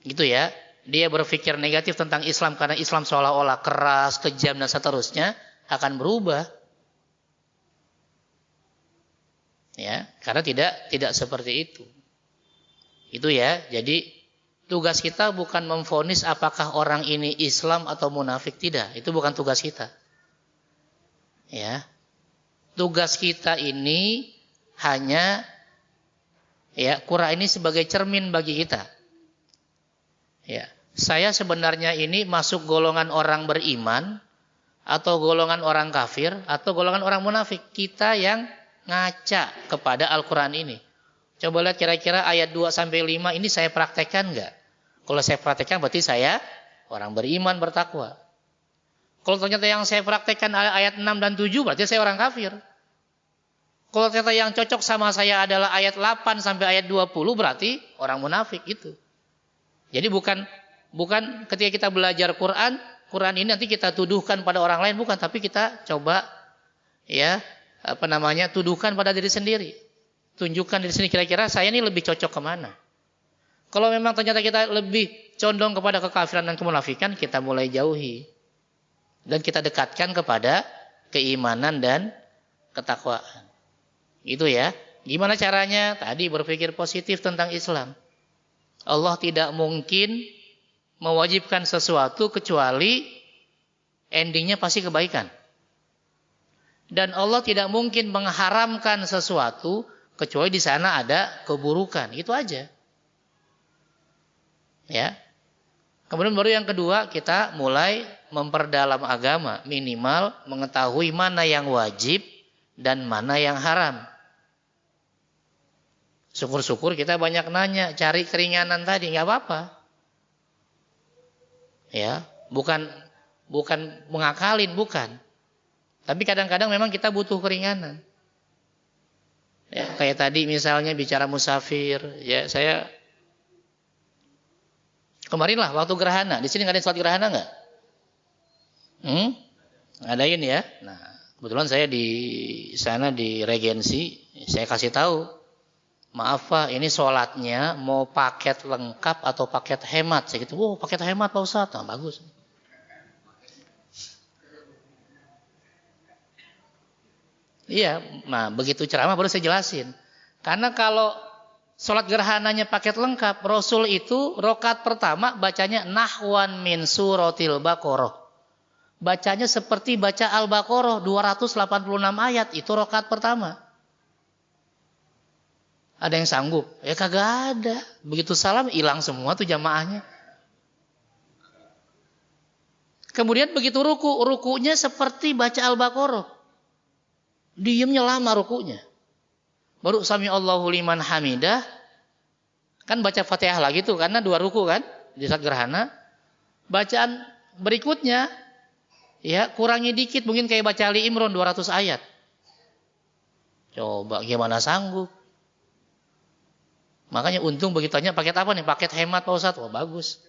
gitu ya, dia berpikir negatif tentang Islam karena Islam seolah-olah keras, kejam dan seterusnya, akan berubah. Ya, karena tidak seperti itu. Itu ya. Jadi tugas kita bukan memvonis apakah orang ini Islam atau munafik, tidak. Itu bukan tugas kita. Ya. Tugas kita ini hanya ya, Quran ini sebagai cermin bagi kita. Ya, saya sebenarnya ini masuk golongan orang beriman atau golongan orang kafir atau golongan orang munafik. Kita yang ngaca kepada Al-Quran ini. Coba lihat kira-kira ayat 2-5 ini saya praktekkan enggak? Kalau saya praktekkan berarti saya orang beriman, bertakwa. Kalau ternyata yang saya praktekkan ayat 6 dan 7 berarti saya orang kafir. Kalau ternyata yang cocok sama saya adalah ayat 8 sampai ayat 20 berarti orang munafik itu. Jadi bukan ketika kita belajar Quran Quran ini nanti kita tuduhkan pada orang lain, bukan, tapi kita coba ya tuduhkan pada diri sendiri. Tunjukkan diri sendiri, kira-kira saya ini lebih cocok kemana. Kalau memang ternyata kita lebih condong kepada kekafiran dan kemunafikan, kita mulai jauhi. Dan kita dekatkan kepada keimanan dan ketakwaan. Itu ya. Gimana caranya? Tadi berpikir positif tentang Islam. Allah tidak mungkin mewajibkan sesuatu kecuali endingnya pasti kebaikan. Dan Allah tidak mungkin mengharamkan sesuatu kecuali di sana ada keburukan. Itu aja. Ya. Kemudian baru yang kedua, kita mulai memperdalam agama, minimal mengetahui mana yang wajib dan mana yang haram. Syukur-syukur kita banyak nanya, cari keringanan tadi, nggak apa-apa. Ya, bukan mengakalin, bukan. Tapi kadang-kadang memang kita butuh keringanan. Ya, kayak tadi misalnya bicara musafir, ya saya kemarin lah waktu gerhana, di sini nggak ada sholat gerhana nggak? Adain ya. Nah, kebetulan saya di sana di Regensi, saya kasih tahu, maaf Pak, ini sholatnya mau paket lengkap atau paket hemat? Saya gitu, paket hemat Pak Ustadz, nah, bagus. Iya, nah begitu ceramah baru saya jelasin. Karena kalau sholat gerhananya paket lengkap, Rasul itu rokat pertama bacanya nahwan min suratil Baqarah. Bacanya seperti baca Al-Baqarah 286 ayat, itu rokat pertama. Ada yang sanggup? Ya kagak ada. Begitu salam hilang semua tuh jamaahnya. Kemudian begitu rukunya seperti baca Al-Baqarah. Diamnya lama rukunya. Baru sami Allahu liman hamidah. Kan baca Fatihah lagi tuh karena 2 ruku kan di saat gerhana. Bacaan berikutnya ya kurangi dikit, mungkin kayak baca Ali Imran 200 ayat. Coba gimana sanggup? Makanya untung begitu tanya paket apa nih? Paket hemat Pak Ustadz. Wah bagus.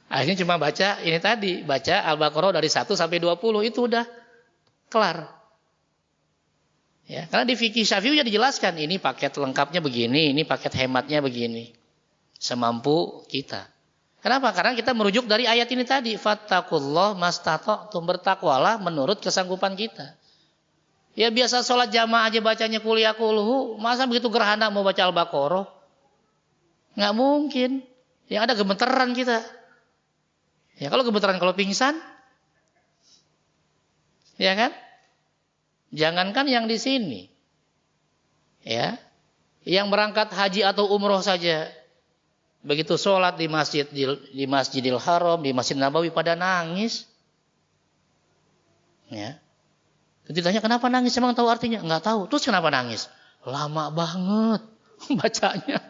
Akhirnya cuma baca ini tadi, baca Al-Baqarah dari 1 sampai 20 itu udah kelar. Ya, karena di fikih Syafi'i sudah dijelaskan ini paket lengkapnya begini, ini paket hematnya begini. Semampu kita. Kenapa? Karena kita merujuk dari ayat ini tadi, fattaqullah mastata'tum, bertakwalah menurut kesanggupan kita. Ya biasa sholat jamaah aja bacanya kuliah kulhu, masa begitu gerhana mau baca Al-Baqarah? Nggak mungkin. Yang ada gemeteran kita. Ya kalau gemeteran, kalau pingsan, ya kan? Jangankan yang di sini. Ya. Yang berangkat haji atau umroh saja. Begitu sholat di Masjidil Haram, di Masjid Nabawi pada nangis. Ya. Ditanya kenapa nangis, emang tahu artinya? Enggak tahu. Terus kenapa nangis? Lama banget bacanya.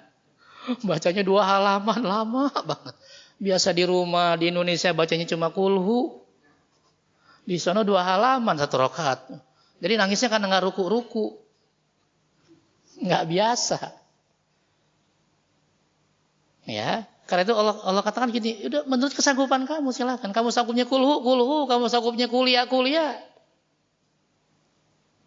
Bacanya 2 halaman, lama banget. Biasa di rumah di Indonesia bacanya cuma kulhu. Di sana 2 halaman 1 rakaat. Jadi nangisnya karena nggak ruku-ruku. Nggak biasa. Ya, karena itu Allah katakan gini, udah menurut kesanggupan kamu silakan. Kamu sanggupnya kulhu, kamu sanggupnya kuliah.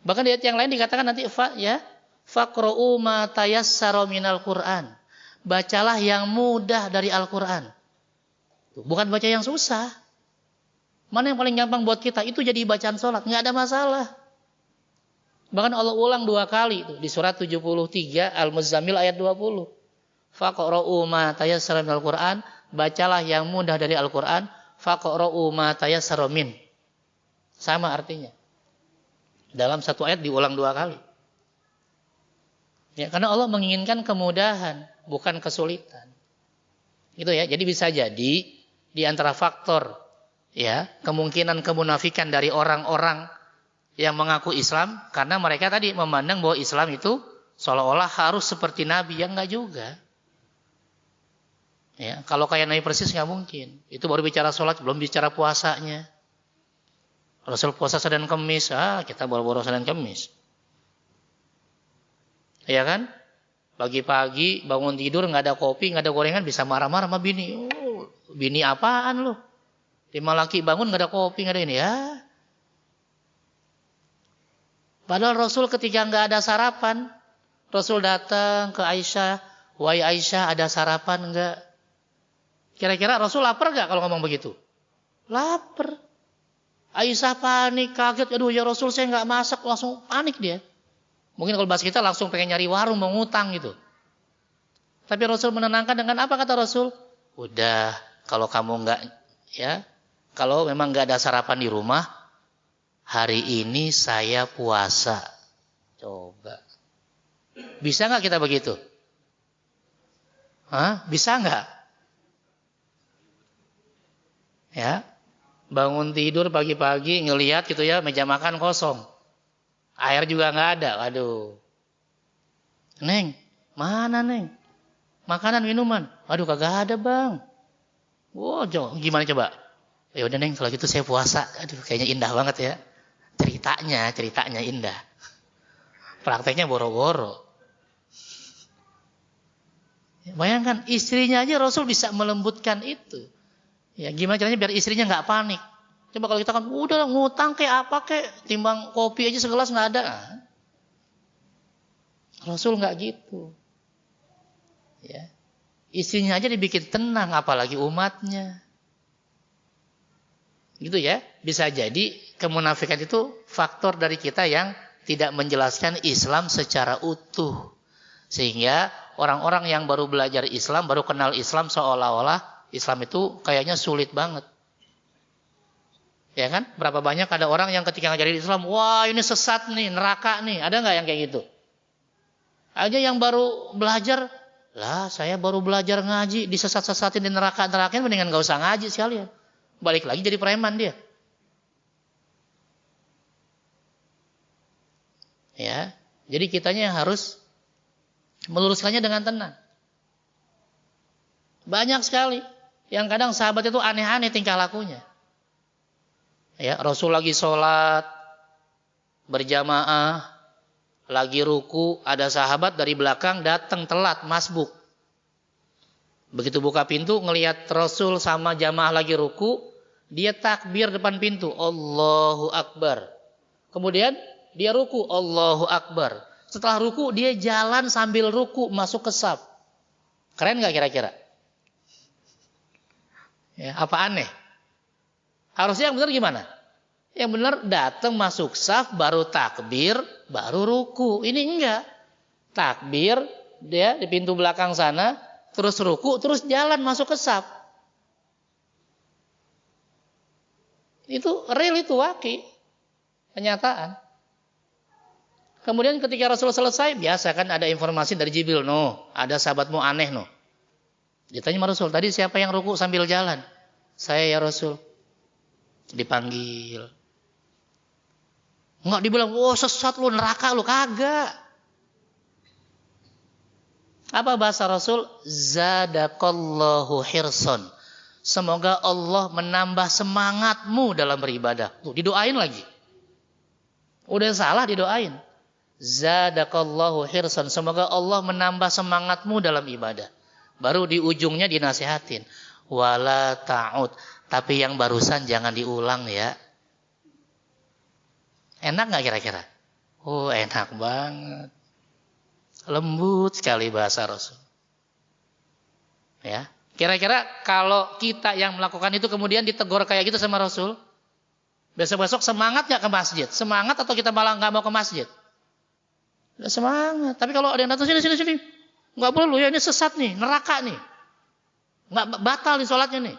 Bahkan di ayat yang lain dikatakan nanti faqra'u ma tayassara minal Qur'an. Bacalah yang mudah dari Al-Qur'an. Bukan baca yang susah. Mana yang paling gampang buat kita? Itu jadi bacaan sholat. Nggak ada masalah. Bahkan Allah ulang 2 kali itu di surat 73 Al-Muzammil ayat 20. Faqra'u ma tayassara minal Qur'an. Bacalah yang mudah dari Al-Qur'an. Faqra'u ma tayassara min. Sama artinya. Dalam 1 ayat diulang 2 kali. Ya, karena Allah menginginkan kemudahan, bukan kesulitan. Gitu ya. Jadi bisa jadi di antara faktor ya, kemungkinan kemunafikan dari orang-orang yang mengaku Islam karena mereka tadi memandang bahwa Islam itu seolah-olah harus seperti Nabi, yang enggak juga. Ya, kalau kayak Nabi persis nggak mungkin. Itu baru bicara sholat, belum bicara puasanya. Rasul puasa Senin Kemis, kita baru Senin Kemis. Ya kan? Pagi-pagi bangun tidur nggak ada kopi, nggak ada gorengan, bisa marah-marah sama bini. bini apaan lu? 5 laki bangun nggak ada kopi, nggak ada ini ya. Padahal Rasul ketika nggak ada sarapan, Rasul datang ke Aisyah, wahai Aisyah ada sarapan nggak? Kira-kira Rasul lapar nggak kalau ngomong begitu? Lapar. Aisyah panik, kaget, aduh ya Rasul saya nggak masak, langsung panik dia. Mungkin kalau bahasa kita langsung pengen nyari warung, mau ngutang gitu. Tapi Rasul menenangkan dengan apa kata Rasul? Udah, kalau kamu nggak, ya, kalau memang nggak ada sarapan di rumah, hari ini saya puasa. Coba. Bisa nggak kita begitu? Hah? Bisa nggak? Ya, bangun tidur pagi-pagi ngelihat gitu ya, meja makan kosong. Air juga nggak ada. Waduh. Neng, mana Neng? Makanan, minuman. Waduh, kagak ada bang. Wow, gimana coba? Ya udah Neng, kalau gitu saya puasa. Aduh, kayaknya indah banget ya. Ceritanya indah. Prakteknya boro-boro. Bayangkan, istrinya aja Rasul bisa melembutkan itu. Ya, gimana caranya biar istrinya nggak panik? Coba kalau kita kan udah ngutang kayak apa kayak timbang kopi aja segelas nggak ada. Rasul nggak gitu. Ya. Istrinya aja dibikin tenang apalagi umatnya. Gitu ya. Bisa jadi kemunafikan itu faktor dari kita yang tidak menjelaskan Islam secara utuh. Sehingga orang-orang yang baru belajar Islam, baru kenal Islam seolah-olah Islam itu kayaknya sulit banget. Ya kan? Berapa banyak ada orang yang ketika ngajarin Islam, wah ini sesat nih, neraka nih. Ada nggak yang kayak gitu? Aja yang baru belajar, lah saya baru belajar ngaji, disesat-sesatin di neraka-nerakain, mendingan nggak usah ngaji sekalian. Balik lagi jadi preman dia. Ya, jadi kitanya yang harus meluruskannya dengan tenang. Banyak sekali yang kadang sahabat itu aneh-aneh tingkah lakunya. Ya, Rasul lagi sholat berjamaah, lagi ruku, ada sahabat dari belakang datang telat, masbuk. Begitu buka pintu, ngelihat Rasul sama jamaah lagi ruku, dia takbir depan pintu, Allahu Akbar. Kemudian dia ruku, Allahu Akbar. Setelah ruku, dia jalan sambil ruku masuk ke saf. Keren nggak kira-kira? Ya, apa aneh? Harusnya yang benar gimana? Yang benar datang masuk saf, baru takbir, baru ruku. Ini enggak. Takbir, dia di pintu belakang sana, terus ruku, terus jalan masuk ke saf. Itu real, itu waki. Kenyataan. Kemudian ketika Rasul selesai, biasa kan ada informasi dari Jibril. No, ada sahabatmu aneh no. Ditanya sama Rasul, tadi siapa yang ruku sambil jalan? Saya ya Rasul. Dipanggil. Enggak dibilang, wah sesat lu, neraka lu, kagak. Apa bahasa Rasul? Zadakallahu hirson. Semoga Allah menambah semangatmu dalam beribadah. Tuh, didoain lagi. Udah salah didoain. Zadakallahu hirson. Semoga Allah menambah semangatmu dalam ibadah. Baru di ujungnya dinasihatin. Wala ta'ud. Tapi yang barusan jangan diulang ya. Enak gak kira-kira? Oh enak banget. Lembut sekali bahasa Rasul. Ya. Kira-kira kalau kita yang melakukan itu kemudian ditegur kayak gitu sama Rasul. Besok-besok semangat gak ke masjid? Semangat atau kita malah gak mau ke masjid? Ya semangat. Tapi kalau ada yang datang sini. Gak boleh lu ya, ini sesat nih, neraka nih. Gak batal nih sholatnya nih.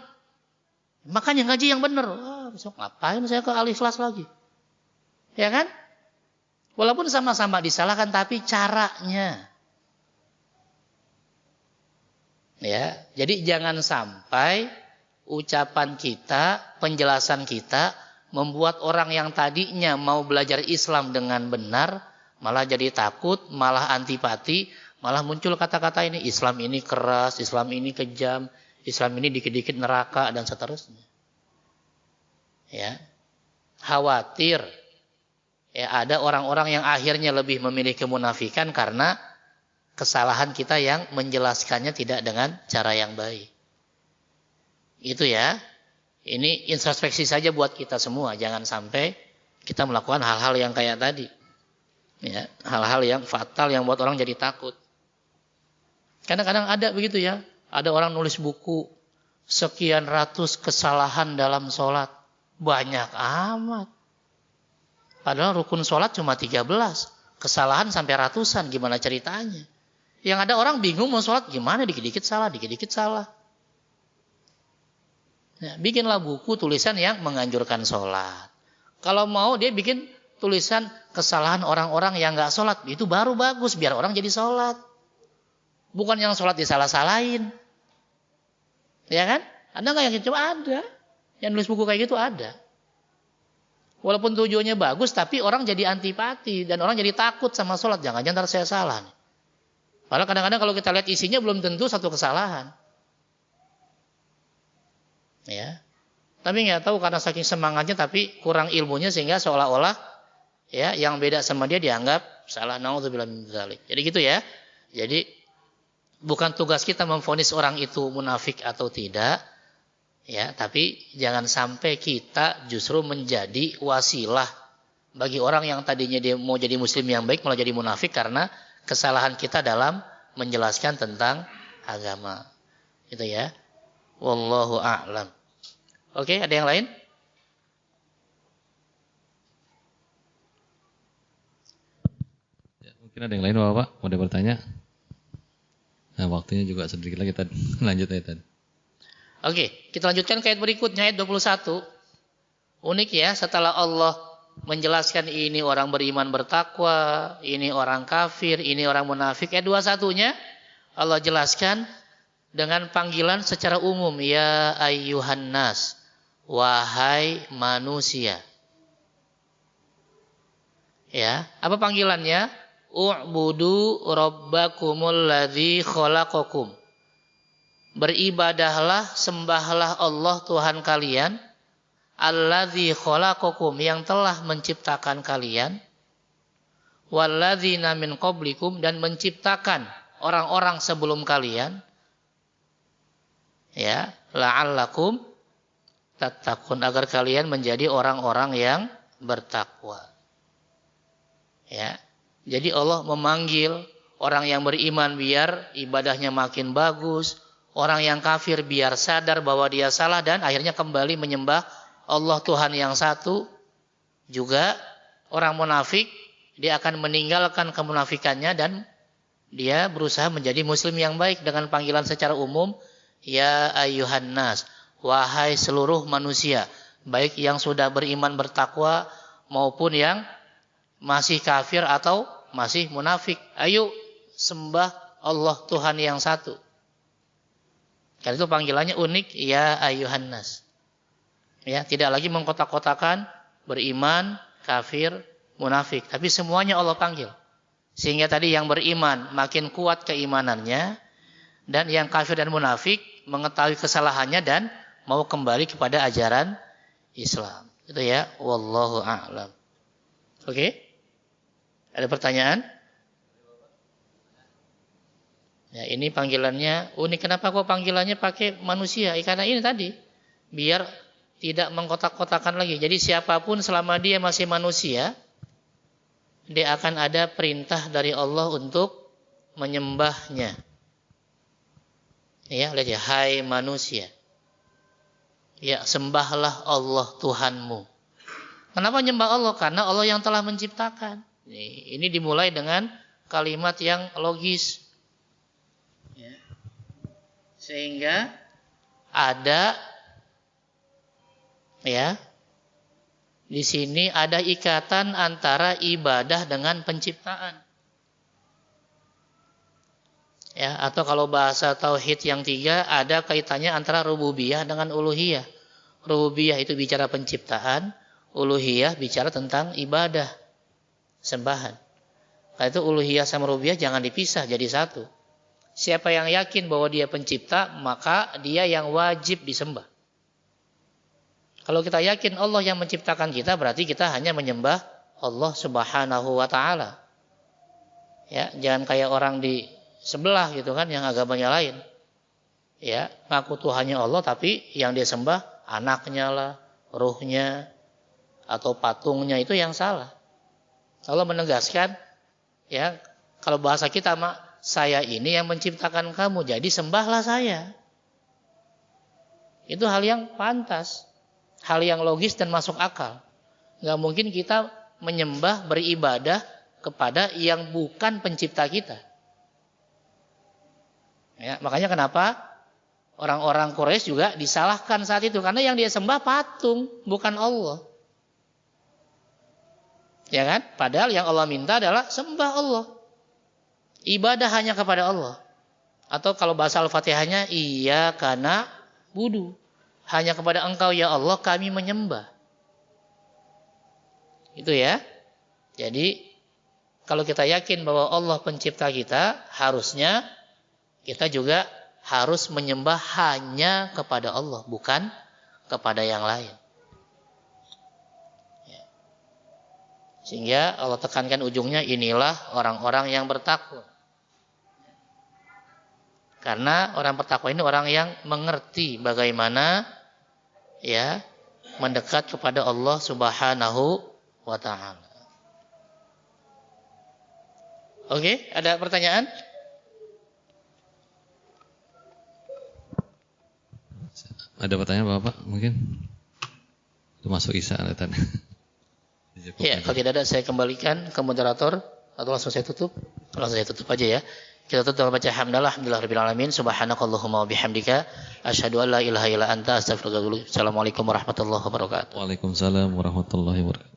Makanya ngaji yang benar. Wah, besok ngapain saya ke Al-Ikhlas lagi? Ya kan? Walaupun sama-sama disalahkan, tapi caranya. Ya, jadi jangan sampai ucapan kita, penjelasan kita membuat orang yang tadinya mau belajar Islam dengan benar malah jadi takut, malah antipati, malah muncul kata-kata ini, Islam ini keras, Islam ini kejam, Islam ini dikit-dikit neraka dan seterusnya. Ya. Khawatir ya ada orang-orang yang akhirnya lebih memilih kemunafikan karena kesalahan kita yang menjelaskannya tidak dengan cara yang baik. Itu ya. Ini introspeksi saja buat kita semua. Jangan sampai kita melakukan hal-hal yang kayak tadi. Ya, hal-hal yang fatal yang buat orang jadi takut. Kadang-kadang ada begitu ya. Ada orang nulis buku sekian ratus kesalahan dalam sholat. Banyak amat. Padahal rukun sholat cuma 13. Kesalahan sampai ratusan. Gimana ceritanya? Yang ada orang bingung mau sholat gimana. Dikit-dikit salah, dikit-dikit salah. Ya, bikinlah buku tulisan yang menganjurkan sholat. Kalau mau dia bikin tulisan kesalahan orang-orang yang gak sholat. Itu baru bagus biar orang jadi sholat. Bukan yang sholat disalah-salahin. Ya kan? Ada gak yang coba? Ada. Yang nulis buku kayak gitu ada. Walaupun tujuannya bagus tapi orang jadi antipati. Dan orang jadi takut sama sholat. Jangan-jangan ntar saya salah. Padahal kadang-kadang kalau kita lihat isinya belum tentu satu kesalahan. Ya, tapi nggak tahu karena saking semangatnya tapi kurang ilmunya sehingga seolah-olah ya yang beda sama dia dianggap salah. Naudzubillah min dzalik. Jadi gitu ya. Jadi bukan tugas kita memvonis orang itu munafik atau tidak, ya. Tapi jangan sampai kita justru menjadi wasilah bagi orang yang tadinya dia mau jadi muslim yang baik malah jadi munafik karena kesalahan kita dalam menjelaskan tentang agama. Gitu ya. Wallahu a'lam. Oke, ada yang lain? Ya, mungkin ada yang lain Bapak, mau ada bertanya? Nah, waktunya juga sedikit lagi Tad. Lanjut ya Tad. Oke, kita lanjutkan ke ayat berikutnya ayat 21. Unik ya, setelah Allah menjelaskan ini orang beriman bertakwa, ini orang kafir, ini orang munafik. Ayat 21-nya Allah jelaskan dengan panggilan secara umum, ya ayyuhan nas, wahai manusia. Ya, apa panggilannya? U'budu rabbakumul ladzi khalaqakum. Beribadahlah, sembahlah Allah Tuhan kalian, alladzi khalaqakum, yang telah menciptakan kalian, walladzina min qablikum, dan menciptakan orang-orang sebelum kalian. Ya, la'allakum tattaqun, agar kalian menjadi orang-orang yang bertakwa. Ya. Jadi Allah memanggil orang yang beriman biar ibadahnya makin bagus, orang yang kafir biar sadar bahwa dia salah dan akhirnya kembali menyembah Allah Tuhan yang satu. Juga orang munafik dia akan meninggalkan kemunafikannya dan dia berusaha menjadi muslim yang baik dengan panggilan secara umum, ya ayyuhan nas, wahai seluruh manusia, baik yang sudah beriman bertakwa maupun yang masih kafir atau masih munafik. Ayo sembah Allah Tuhan yang satu. Karena itu panggilannya unik, ya ayyuhan nas. Ya, tidak lagi mengkotak-kotakan beriman, kafir, munafik, tapi semuanya Allah panggil. Sehingga tadi yang beriman makin kuat keimanannya, dan yang kafir dan munafik mengetahui kesalahannya dan mau kembali kepada ajaran Islam. Itu ya, wallahu a'lam. Oke? Ada pertanyaan? Ya, ini panggilannya unik. Kenapa kok panggilannya pakai manusia? Karena ini tadi, biar tidak mengkotak-kotakan lagi. Jadi siapapun selama dia masih manusia, dia akan ada perintah dari Allah untuk menyembahnya. Ya, lihat ya, hai manusia. Ya, sembahlah Allah Tuhanmu. Kenapa menyembah Allah? Karena Allah yang telah menciptakan. Ini dimulai dengan kalimat yang logis. Ya. Sehingga ada, ya, di sini ada ikatan antara ibadah dengan penciptaan. Ya, atau kalau bahasa tauhid yang 3 ada kaitannya antara rububiyah dengan uluhiyah. Rububiyah itu bicara penciptaan, uluhiyah bicara tentang ibadah, sembahan. Karena itu uluhiyah sama rububiyah jangan dipisah, jadi satu. Siapa yang yakin bahwa dia pencipta, maka dia yang wajib disembah. Kalau kita yakin Allah yang menciptakan kita, berarti kita hanya menyembah Allah Subhanahu wa taala. Ya, jangan kayak orang di sebelah gitu kan yang agamanya lain. Ya, ngaku Tuhannya Allah tapi yang dia sembah anaknya lah, ruhnya atau patungnya, itu yang salah. Allah menegaskan, ya, kalau bahasa kita mah, saya ini yang menciptakan kamu, jadi sembahlah saya. Itu hal yang pantas, hal yang logis dan masuk akal. Nggak mungkin kita menyembah, beribadah kepada yang bukan pencipta kita. Ya, makanya kenapa orang-orang Quraisy juga disalahkan saat itu, karena yang dia sembah patung, bukan Allah. Ya kan? Padahal yang Allah minta adalah sembah Allah. Ibadah hanya kepada Allah. Atau kalau bahasa Al-Fatihahnya, iyyaka na'budu. Hanya kepada Engkau ya Allah kami menyembah. Itu ya. Jadi kalau kita yakin bahwa Allah pencipta kita, harusnya kita juga harus menyembah hanya kepada Allah, bukan kepada yang lain. Ya. Sehingga Allah tekankan ujungnya, inilah orang-orang yang bertakwa. Karena orang bertakwa ini orang yang mengerti bagaimana ya mendekat kepada Allah Subhanahu wa ta'ala. Oke, ada pertanyaan? Ada pertanyaan Bapak mungkin? Itu masuk Isa ada. Ya, kalau tidak ada saya kembalikan ke moderator atau langsung saya tutup. Langsung saya tutup aja ya. Kita tutup dengan baca hamdalah, alhamdulillahirabbil alamin, subhanakallahumma wa bihamdika asyhadu an la ilaha illa anta astaghfiruka wa atubu ilaik. Assalamualaikum warahmatullahi wabarakatuh. Waalaikumsalam warahmatullahi wabarakatuh.